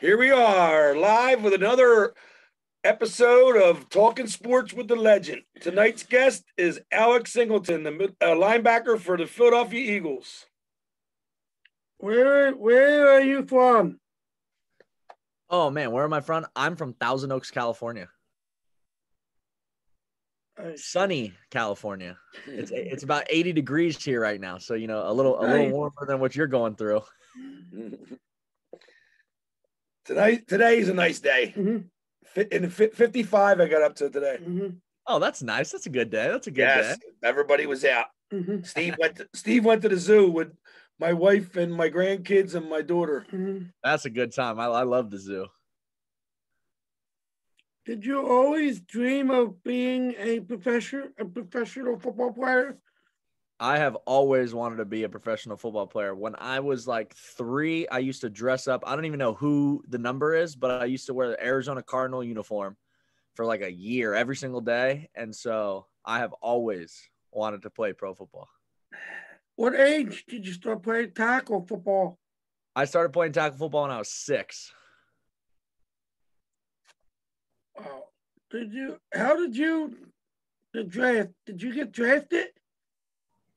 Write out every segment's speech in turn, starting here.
Here we are, live with another episode of Talking Sports with the Legend. Tonight's guest is Alex Singleton, the linebacker for the Philadelphia Eagles. Where are you from? Oh man, where am I from? I'm from Thousand Oaks, California. Sunny California. It's about 80 degrees here right now, so a little warmer than what you're going through. Today is a nice day. In 55, I got up to today. Oh, that's nice. That's a good day. That's a good day. Everybody was out. Steve went to the zoo with my wife and my grandkids and my daughter. That's a good time. I love the zoo. Did you always dream of being a professional football player? I have always wanted to be a professional football player. When I was like 3, I used to dress up. I don't even know who the number is, but I used to wear the Arizona Cardinal uniform for like a year every single day. And so I have always wanted to play pro football. What age did you start playing tackle football? I started playing tackle football when I was 6. How did you draft? Did you get drafted?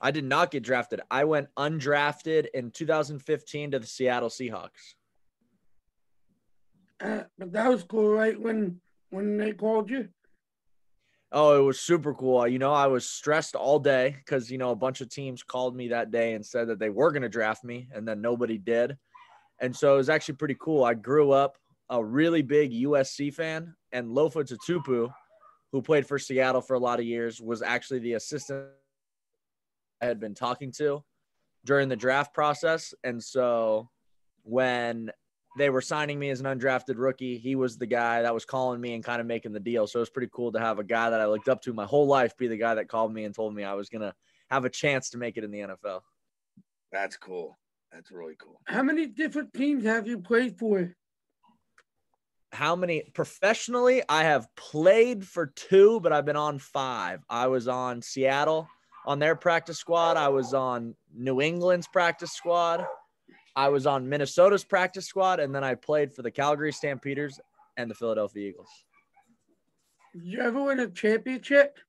I did not get drafted. I went undrafted in 2015 to the Seattle Seahawks. But that was cool, right? When they called you? Oh, it was super cool. I was stressed all day because, a bunch of teams called me that day and said that they were going to draft me, and then nobody did. And so it was actually pretty cool. I grew up a really big USC fan, and Lofa Tatupu, who played for Seattle for a lot of years, was actually the assistant I had been talking to during the draft process. And so when they were signing me as an undrafted rookie, he was the guy that was calling me and kind of making the deal. So it was pretty cool to have a guy that I looked up to my whole life be the guy that called me and told me I was going to have a chance to make it in the NFL. That's cool. That's really cool. How many different teams have you played for? How many? Professionally, I have played for 2, but I've been on 5. I was on Seattle on their practice squad. I was on New England's practice squad. I was on Minnesota's practice squad, and then I played for the Calgary Stampeders and the Philadelphia Eagles. Did you ever win a championship?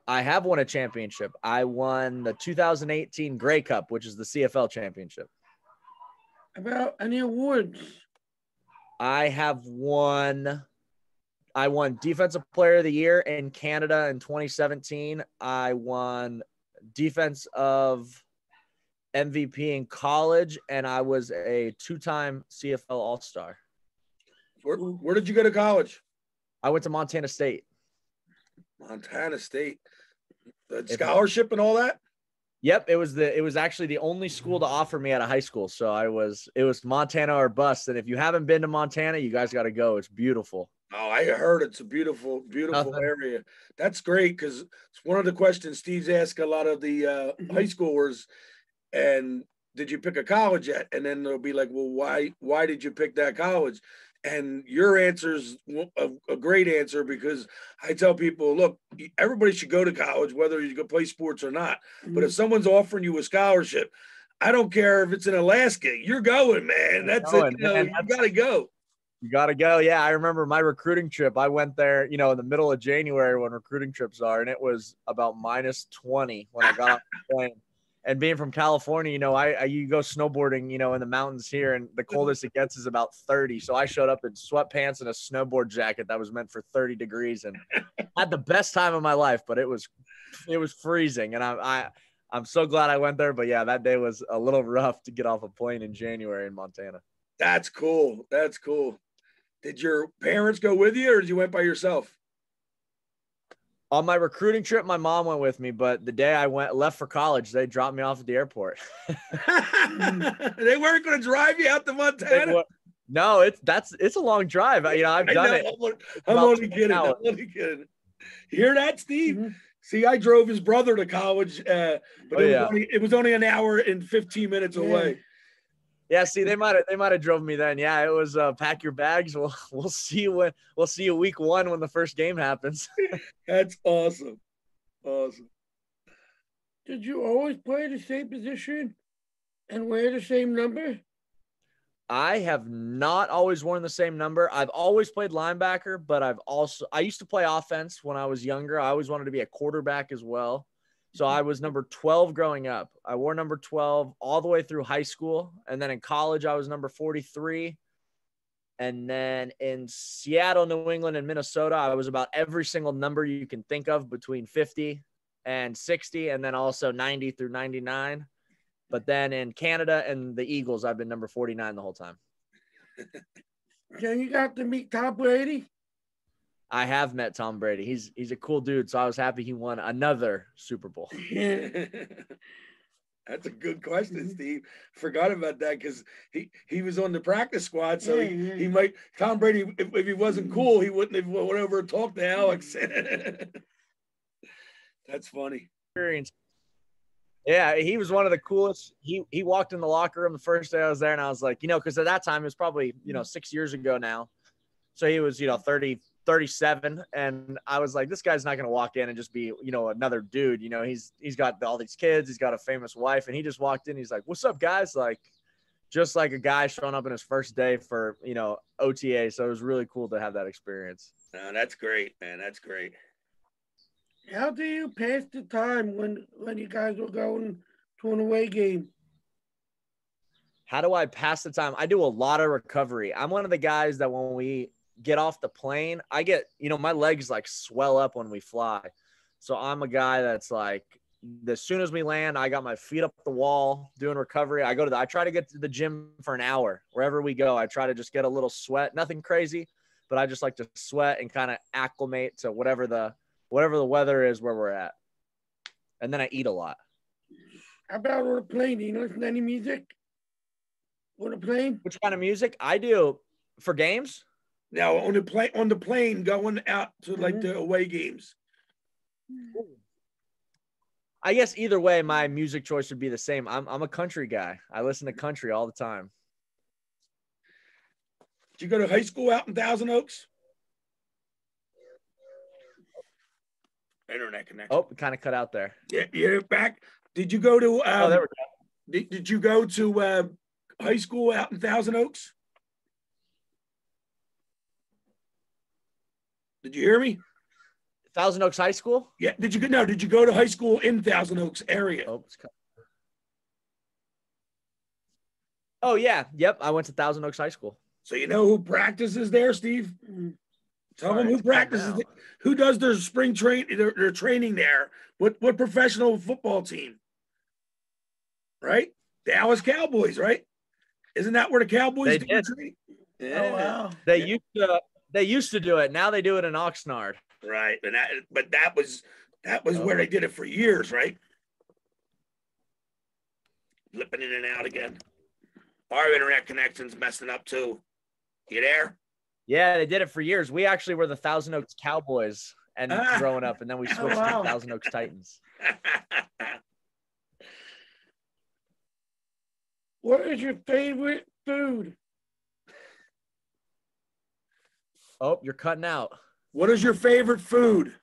I have won a championship. I won the 2018 Grey Cup, which is the CFL championship. About any awards? I won Defensive Player of the Year in Canada in 2017. I won Defense of MVP in college, and I was a 2-time CFL All-Star. Where did you go to college? I went to Montana State. Montana State. The scholarship and all that? Yep, it was actually the only school to offer me out of high school. So it was Montana or bust. And if you haven't been to Montana, you guys got to go. It's beautiful. Oh, I heard it's a beautiful area. That's great because it's one of the questions Steve's asked a lot of the high schoolers. And did you pick a college yet? And then they'll be like, well, why did you pick that college? And your answer's a great answer because I tell people, look, everybody should go to college, whether you go play sports or not. But if someone's offering you a scholarship, I don't care if it's in Alaska, you're going, man. That's it. You got to go. You got to go. Yeah, I remember my recruiting trip. I went there, in the middle of January when recruiting trips are, and it was about -20 when I got off the plane. And being from California, you go snowboarding, in the mountains here, and the coldest it gets is about 30. So I showed up in sweatpants and a snowboard jacket that was meant for 30 degrees, and had the best time of my life. But it was freezing, and I'm so glad I went there. But yeah, that day was a little rough to get off a plane in January in Montana. That's cool. That's cool. Did your parents go with you, or did you went by yourself? On my recruiting trip, my mom went with me, but the day I left for college, they dropped me off at the airport. They weren't going to drive you out to Montana? No, it's a long drive. I've done it. I'm only kidding. I'm only kidding. You hear that, Steve? Mm-hmm. See, I drove his brother to college, but it was only an hour and 15 minutes away. Yeah, see, they might have drove me then. Yeah, it was pack your bags. We'll see you week 1 when the first game happens. That's awesome. Awesome. Did you always play the same position and wear the same number? I have not always worn the same number. I've always played linebacker, but I used to play offense when I was younger. I always wanted to be a quarterback as well. So I was number 12 growing up. I wore number 12 all the way through high school. And then in college, I was number 43. And then in Seattle, New England, and Minnesota, I was about every single number you can think of between 50 and 60, and then also 90 through 99. But then in Canada and the Eagles, I've been number 49 the whole time. Yeah, you got to meet Tom Brady? I have met Tom Brady. He's a cool dude, so I was happy he won another Super Bowl. That's a good question, Steve. Forgot about that because he was on the practice squad, so he might Tom Brady, if he wasn't cool, he wouldn't have went over and talked to Alex. That's funny. Yeah, he was one of the coolest. He walked in the locker room the first day I was there, and I was like, because at that time it was probably 6 years ago now, so he was 37, and I was like, this guy's not going to walk in and just be another dude. He's got all these kids, he's got a famous wife, and he just walked in. He's like, what's up, guys? Like, just like a guy showing up in his first day for OTA. So it was really cool to have that experience. No, that's great, man. That's great. How do you pass the time when you guys were going to an away game? How do I pass the time? I do a lot of recovery. I'm one of the guys that when we get off the plane, I get, my legs like swell up when we fly. So I'm a guy that's like, as soon as we land, I got my feet up the wall doing recovery. I try to get to the gym for an hour. Wherever we go, I try to just get a little sweat, nothing crazy, but I just like to sweat and kind of acclimate to whatever the weather is where we're at. And then I eat a lot. How about on a plane? Do you listen to any music on a plane? Which kind of music? I do for games. Now on the plane going out to like the away games. I guess either way, my music choice would be the same. I'm a country guy. I listen to country all the time. Did you go to high school out in Thousand Oaks? Internet connection. Oh, kind of cut out there. Yeah, you're back. Did you go to? Oh, there we go. Did you go to high school out in Thousand Oaks? Did you hear me? Thousand Oaks High School? Yeah. Did you go to high school in Thousand Oaks area? Oh yeah. Yep. I went to Thousand Oaks High School. So you know who practices there, Steve? Tell them who practices. Who does their spring their training there? What professional football team? Right? Dallas Cowboys, right? Isn't that where the Cowboys do their training? Yeah. Oh wow. They used to do it. Now they do it in Oxnard. Right. But that was where they did it for years, right? Flipping in and out again. Our internet connection's messing up too. You there? Yeah, they did it for years. We actually were the Thousand Oaks Cowboys and growing up, and then we switched to Thousand Oaks Titans. What is your favorite food? Oh, you're cutting out. What is your favorite food?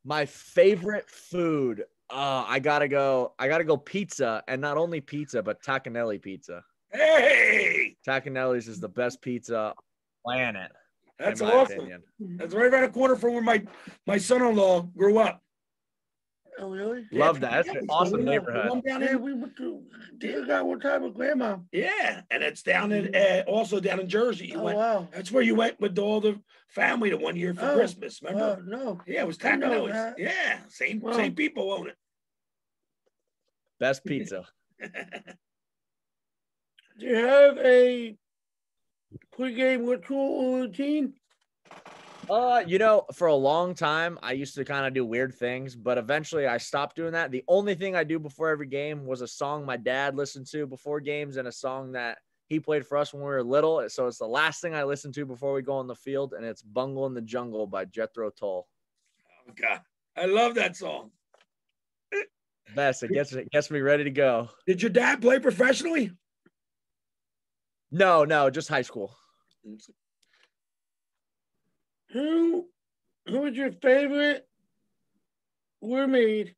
My favorite food. I gotta go pizza, and not only pizza, but Tacanelli pizza. Hey, Tacanelli's is the best pizza on the planet. That's awesome. Opinion. That's right around the corner from where my son-in-law grew up. Oh, really? Love that. That's an awesome neighborhood. Down there, we went to dinner one time with Grandma. Yeah, and it's down in also down in Jersey. Wow. That's where you went with all the family the one year for Christmas. Remember? No. Yeah, it was Tacanelli's. Yeah, same people own it. Best pizza. Do you have a pregame ritual or routine? For a long time, I used to kind of do weird things, but eventually I stopped doing that. The only thing I do before every game was a song my dad listened to before games and a song that he played for us when we were little. So it's the last thing I listen to before we go on the field, and it's Bungle in the Jungle by Jethro Tull. Oh, God. I love that song. Best. It gets me ready to go. Did your dad play professionally? No, just high school. Who is your favorite roommate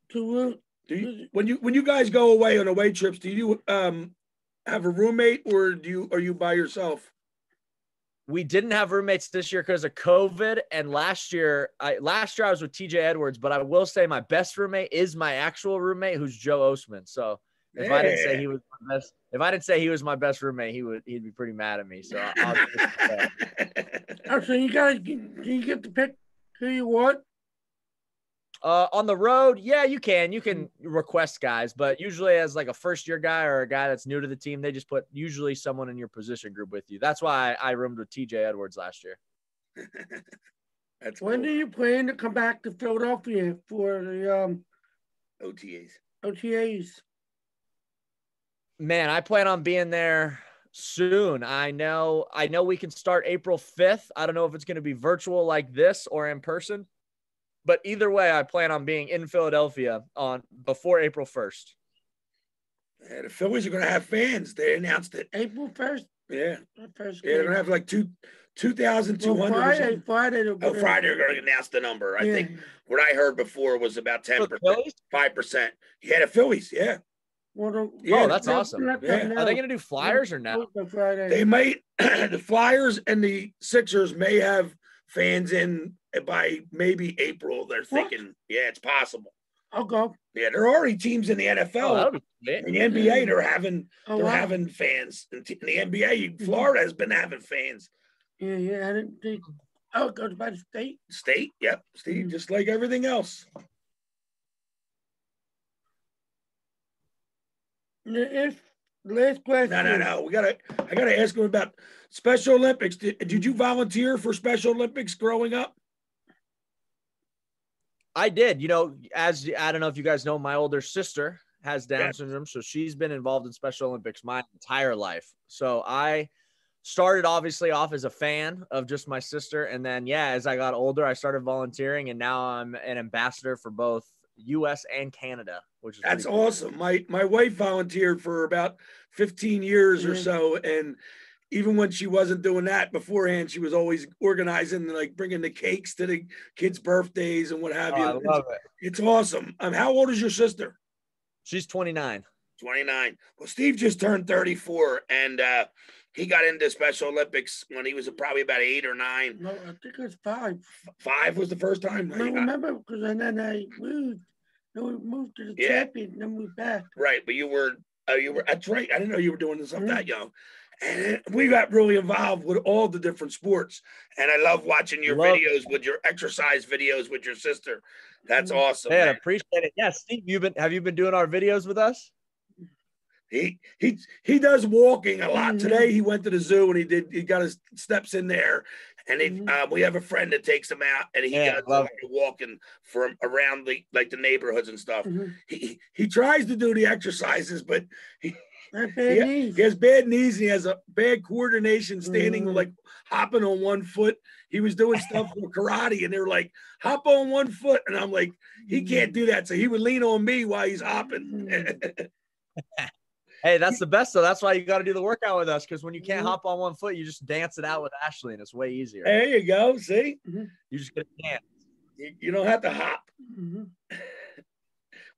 to root? When you guys go away on away trips, do you have a roommate, or are you by yourself? We didn't have roommates this year because of COVID. And last year I was with TJ Edwards, but I will say my best roommate is my actual roommate, who's Joe Osman. So if I didn't say he was my best, if I didn't say he was my best roommate, he'd be pretty mad at me. So I'll Oh, so you guys, do you get to pick who you want? On the road, yeah, you can request guys, but usually as like a first year guy or a guy that's new to the team, they just put usually someone in your position group with you. That's why I roomed with TJ Edwards last year. That's when cool. do you plan to come back to Philadelphia for the OTAs? Man, I plan on being there soon. I know we can start April 5th. I don't know if it's going to be virtual like this or in person. But either way, I plan on being in Philadelphia before April 1st. Yeah, the Phillies are going to have fans. They announced it. April 1st? Yeah. First they're going to have like 2,200. Friday. Friday they're going to announce the number. I think what I heard before was about 10%, 5%. Yeah, the Phillies. Yeah. That's awesome. Yeah. Are they going to do flyers or no? They might. The Flyers and the Sixers may have fans in by maybe April. They're thinking, yeah, it's possible. I'll go. Yeah, there are already teams in the NFL. In the NBA, they're having fans. In the NBA, Florida has been having fans. Yeah. I didn't think. Oh, it goes by the state. State, yep, Steve, just like everything else. Last question. No. I gotta ask him about Special Olympics. Did you volunteer for Special Olympics growing up? I did. You know, as I don't know if you guys know, my older sister has Down syndrome, so she's been involved in Special Olympics my entire life. So I started obviously off as a fan of just my sister, and then as I got older, I started volunteering, and now I'm an ambassador for both U.S. and Canada, which is that's awesome. My wife volunteered for about 15 years or so, and even when she wasn't doing that beforehand, she was always organizing, like bringing the cakes to the kids' birthdays and what have you. I love it. It's awesome. How old is your sister? She's 29. 29. Well, Steve just turned 34, and he got into Special Olympics when he was probably about 8 or 9. No, I think it was 5. 5 was the first time. No, remember, because then I moved. No, we moved to the champion, and then we back. Right, but you were. That's right. I didn't know you were doing this stuff that young. And we got really involved with all the different sports. And I love watching your videos with your exercise videos with your sister. That's awesome. Man, I appreciate it. Yeah, Steve, have you been doing our videos with us? He does walking a lot. Today he went to the zoo and he got his steps in there. And we have a friend that takes him out, and he does walking from around the neighborhoods and stuff. He tries to do the exercises, but he has bad knees. And he has a bad coordination, standing like hopping on one foot. He was doing stuff for karate, and they were like, hop on one foot, and I'm like, he can't do that. So he would lean on me while he's hopping. Hey, that's the best, though. That's why you got to do the workout with us, because when you can't hop on one foot, you just dance it out with Ashley, and it's way easier. There you go. See? You just get a dance. You don't have to hop.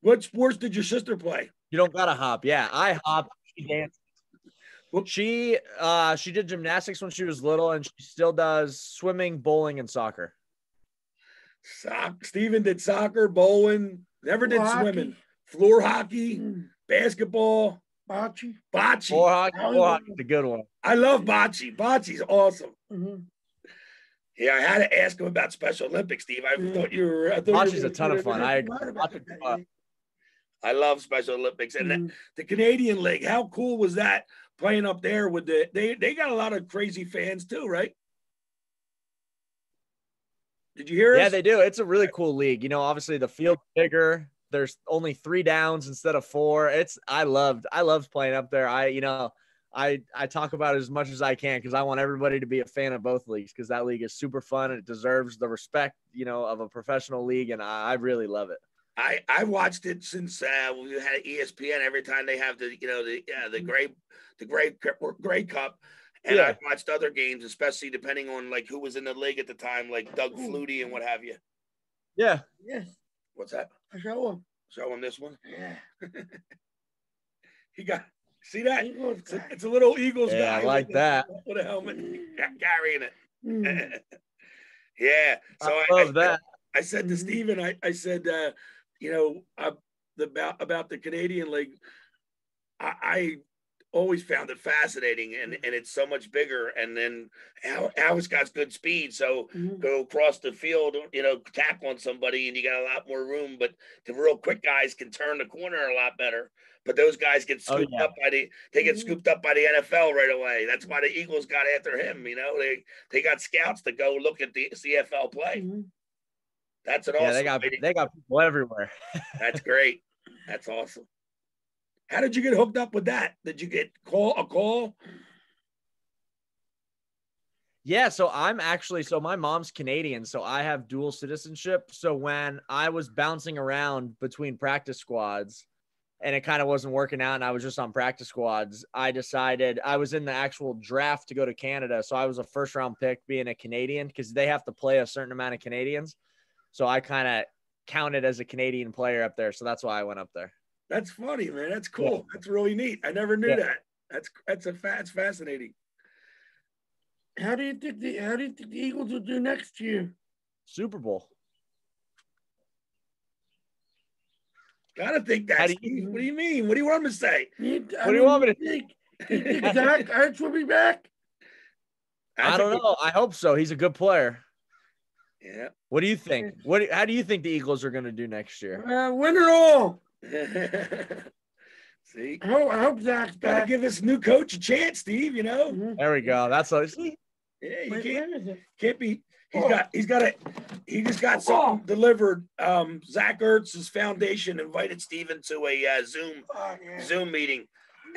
What sports did your sister play? You don't got to hop. Yeah, I hop. She dances. Well, she did gymnastics when she was little, and she still does swimming, bowling, and soccer. Steven did soccer, bowling, never did swimming. Floor hockey, basketball. Bocce. Floor hockey's a good one. I love bocce. Bocce's awesome. Yeah, I had to ask him about Special Olympics, Steve. I thought you were. Bocce's a ton of fun. I love Special Olympics, and the Canadian League. How cool was that playing up there with they got a lot of crazy fans too, right? Did you hear us? Yeah, they do. It's a really cool league. You know, obviously the field's bigger. There's only 3 downs instead of 4. I loved playing up there. I talk about it as much as I can, because I want everybody to be a fan of both leagues, because that league is super fun and it deserves the respect, of a professional league. And I really love it. I watched it since we had ESPN. Every time they have the Grey Cup, and I watched other games, especially depending on like who was in the league at the time, like Doug Flutie and what have you. Yeah. Yes. What's that? Show him. Show him this one. Yeah. See that? Eagles It's a little Eagles Yeah, guy I like that. with a helmet carrying it. Mm. Yeah. So I love that. I said to Mhm. Steven, I said, you know, about the Canadian League, I always found it fascinating, and it's so much bigger. And then how it's got good speed, so Mhm. go across the field, you know, tackle on somebody, and you got a lot more room. But the real quick guys can turn the corner a lot better. But those guys get Oh, scooped yeah. up by the scooped up by the NFL right away. That's why the Eagles got after him. You know, they got scouts to go look at the CFL play. Mhm. That's an Yeah, awesome. they got people everywhere. That's great. That's awesome. How did you get hooked up with that? Did you get a call? Yeah, so my mom's Canadian, so I have dual citizenship. So when I was bouncing around between practice squads and it kind of wasn't working out and I was just on practice squads, I decided I was in the actual draft to go to Canada. So I was a first round pick being a Canadian because they have to play a certain amount of Canadians. So I kind of counted as a Canadian player up there. So that's why I went up there. That's funny, man. That's cool. Yeah. That's really neat. I never knew Yeah. that. That's fascinating. How do you think the Eagles will do next year? Super Bowl. Gotta think that. How do Steve. What do you mean? What do you want me to say? What do you want me to think? You think Zach Ertz will be back? I don't know. I hope so. He's a good player. Yeah. What do you think? How do you think the Eagles are going to do next year? Win it all. See, I hope Zach's gotta back. give this new coach a chance, Steve. You know. Mhm. There we go. That's what. Yeah, you Wait, where is it? can't be. He just got something delivered. Zach Ertz's foundation invited Steven to a Zoom meeting,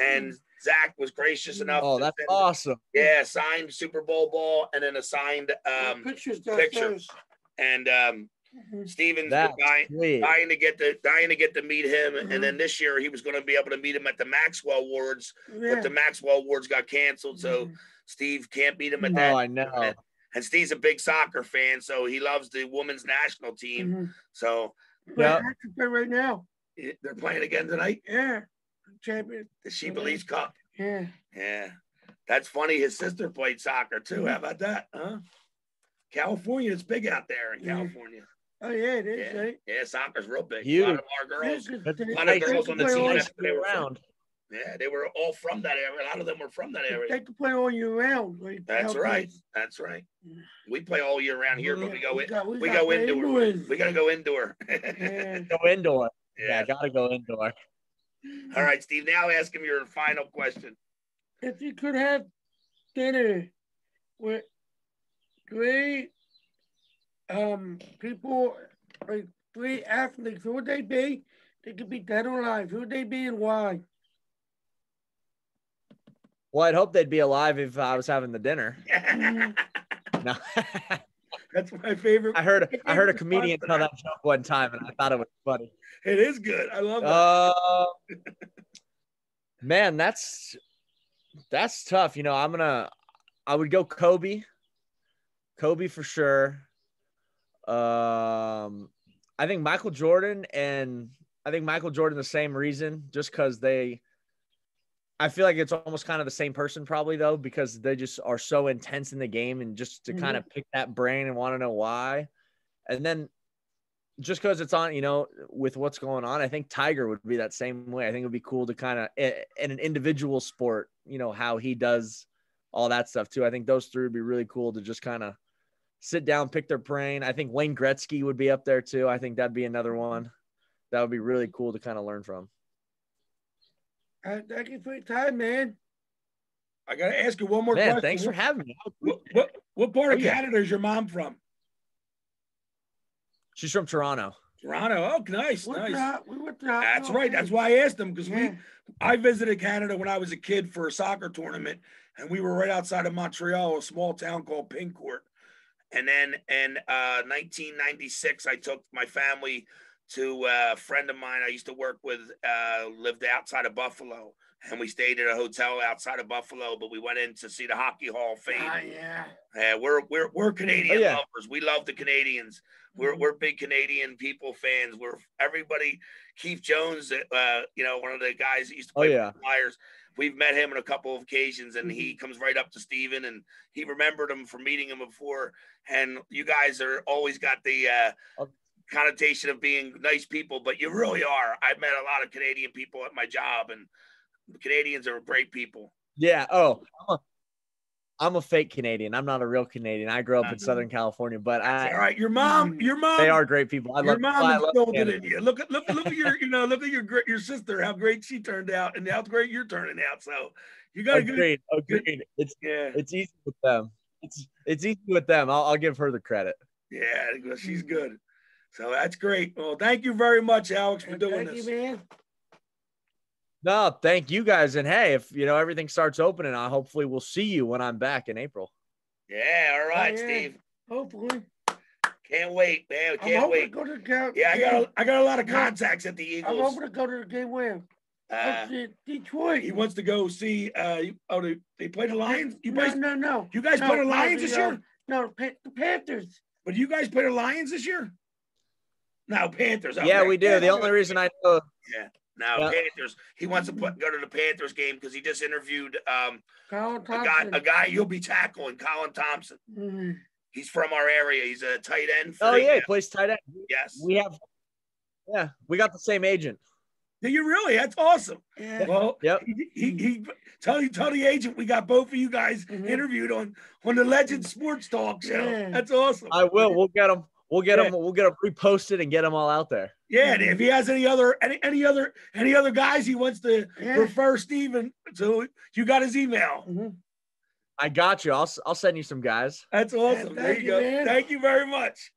and Zach was gracious enough. Oh, to that's send, awesome. Yeah, signed Super Bowl ball and then a signed Picture. And Steven's That's been sweet. dying to get to meet him. And then this year he was going to be able to meet him at the Maxwell Awards, but the Maxwell Awards got canceled, so Steve can't meet him at that. Oh, I know. And Steve's a big soccer fan, so he loves the women's national team. So yeah, play right now. They're playing again tonight. Yeah, champion. The She Believes Cup. Yeah. That's funny. His sister played soccer too. How about that? Huh? California is big out there in California. Oh yeah, it is. Right? Yeah, soccer's real big. Huge. A lot of our girls, a lot of girls on the team. They were around. Yeah, they were all from that area. A lot of them were from that area. They can play all year round. Like That's right. That's right. We play all year round here, but we go indoor. We gotta go indoor. Go indoor. Yeah, gotta go indoor. All right, Steve. Now ask him your final question. If you could have dinner with great people, like great athletes, who would they be? They could be dead or alive. Who would they be and why? Well, I'd hope they'd be alive if I was having the dinner. No. That's my favorite. I heard a comedian tell that joke one time, and I thought it was funny. It is good. I love that. Man, that's tough. You know, I would go Kobe for sure. I think Michael Jordan the same reason, just because I feel like it's almost kind of the same person probably though, because they just are so intense in the game and just to kind of pick that brain and want to know why. And then just because it's on, you know, with what's going on, I think Tiger would be that same way. I think it would be cool to kind of, in an individual sport, you know, how he does all that stuff too. I think those three would be really cool to just kind of sit down, pick their brain. I think Wayne Gretzky would be up there too. I think that'd be another one that would be really cool to kind of learn from. Thank you for your time, man. I got to ask you one more question. Thanks for having me. What part of Canada is your mom from? She's from Toronto. Toronto. Oh, nice. We went to That's right. That's why I asked them, because I visited Canada when I was a kid for a soccer tournament, and we were right outside of Montreal, a small town called Pincourt. And then in 1996, I took my family to a friend of mine I used to work with, lived outside of Buffalo, and we stayed at a hotel outside of Buffalo, but we went in to see the Hockey Hall of Fame. We're Canadian lovers. We love the Canadians. We're big Canadian people fans. We're everybody. Keith Jones, you know, one of the guys that used to play for the Flyers. we've met him on a couple of occasions, and he comes right up to Steven, and he remembered him from meeting him before. And you guys are always got the connotation of being nice people, but you really are. I've met a lot of Canadian people at my job, and Canadians are great people. Yeah. Oh, I'm a fake Canadian. I'm not a real Canadian. I grew up in Southern California, but all right. Your mom, they are great people. Your mom instilled it in you. Look at your, look at your sister, how great she turned out, and how great you're turning out. So you got agreed. It's easy with them. It's easy with them. I'll give her the credit. Yeah, she's good. So that's great. Well, thank you very much, Alex, for doing this. Thank you, man. No, thank you guys. And hey, if everything starts opening, hopefully we'll see you when I'm back in April. Yeah, all right, Steve. Hopefully. Can't wait, man. Can't wait. To go to the Yeah, I got a lot of contacts at the Eagles. I'm hoping to go to the game where Detroit. He wants to go see. They play the Lions. No. You guys play the Lions this year? No, the Panthers. But you guys play the Lions this year? No, Panthers. Okay. Yeah, we do. The only reason I know. Yeah. Now Panthers. He wants to go to the Panthers game because he just interviewed a guy you'll be tackling, Colin Thompson. Mm-hmm. He's from our area. He's a tight end. He plays tight end. Yes. We got the same agent. Do you really? That's awesome. Yeah. Well, yep. He tell the agent we got both of you guys interviewed on the Legend Sports Talk show. Yeah. That's awesome. I will. We'll get them. We'll get them. We'll get them reposted and get them all out there. Yeah, and if he has any other guys he wants to refer Steven, so you got his email. Mm-hmm. I got you. I'll send you some guys. That's awesome. There you go. Man. Thank you very much.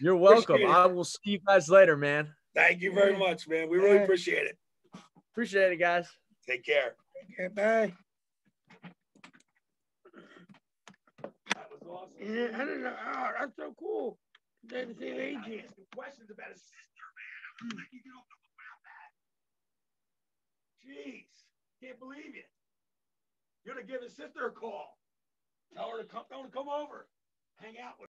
You're welcome. I will see you guys later, man. Thank you very much, man. We really appreciate it. Appreciate it, guys. Take care. Okay, bye. That was awesome. Yeah, I don't know. Oh, that's so cool. They're the same age. I asked him questions about his sister, man. I'm like, you don't know about that. Jeez, can't believe it. You're gonna give his sister a call. Tell her to come over, hang out with her.